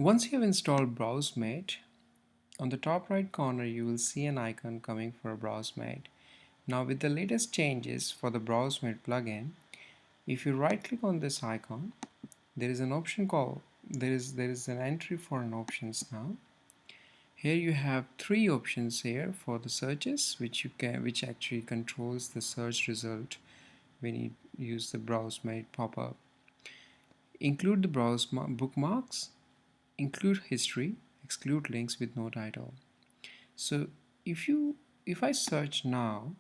Once you have installed Browsemate, on the top right corner you will see an icon coming for Browsemate. Now with the latest changes for the Browsemate plugin, if you right click on this icon, there is an option called there is an entry for an options now. Here you have three options here for the searches, which actually controls the search result when you use the Browsemate pop-up. Include the bookmarks, include history, exclude links with no title. So if I search now,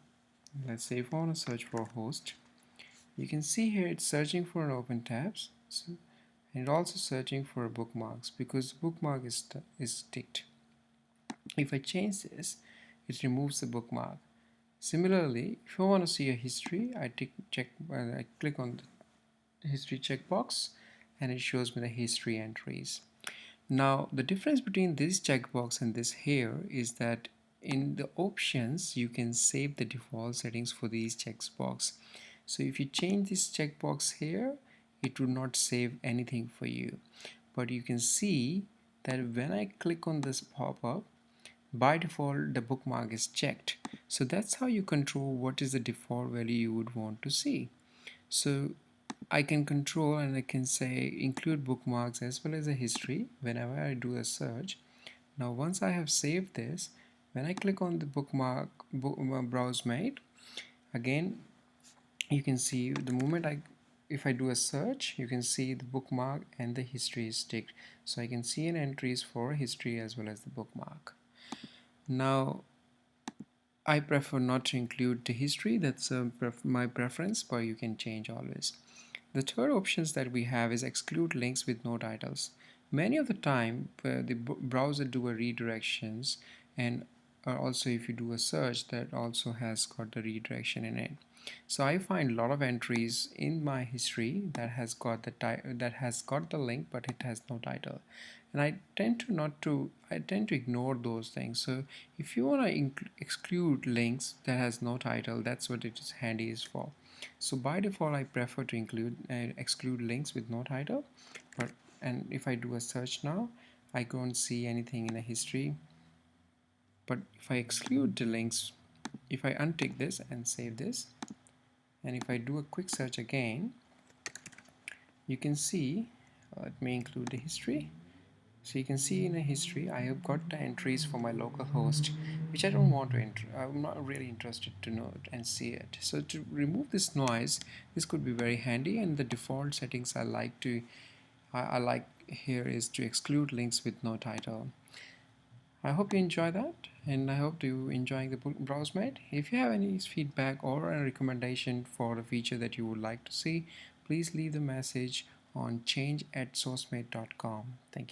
let's say if I want to search for a host, you can see here it's searching for an open tabs, and also searching for bookmarks because the bookmark is ticked. If I change this, it removes the bookmark. Similarly, if I want to see a history, I click on the history checkbox and it shows me the history entries. Now the difference between this checkbox and this here is that in the options you can save the default settings for these checkbox. So if you change this checkbox here, it will not save anything for you. But you can see that when I click on this pop-up, by default the bookmark is checked. So that's how you control what is the default value you would want to see. So I can control and I can say include bookmarks as well as a history whenever I do a search. Now once I have saved this, when I click on the Browsemate, again you can see the moment if I do a search, you can see the bookmark and the history is ticked. So I can see an entries for history as well as the bookmark. Now I prefer not to include the history, that's my preference, but you can change always. The third options that we have is exclude links with no titles. Many of the time the browser do a redirections, and also if you do a search that also has got the redirection in it. So I find a lot of entries in my history that has got the link but it has no title, and I tend to ignore those things. So if you want to exclude links that has no title, that's what it is handy is for. So by default I prefer to exclude links with no title, and if I do a search now, I don't see anything in the history. But if I exclude the links, if I untick this and save this, and if I do a quick search again, you can see let me include the history. So you can see in the history I have got the entries for my local host, which I don't want to enter. I'm not really interested to know it and see it. So to remove this noise, this could be very handy, and the default settings I like here is to exclude links with no title. I hope you enjoy that, and I hope you enjoying the Browsemate. If you have any feedback or a recommendation for a feature that you would like to see, please leave the message on change@sourcemate.com. Thank you.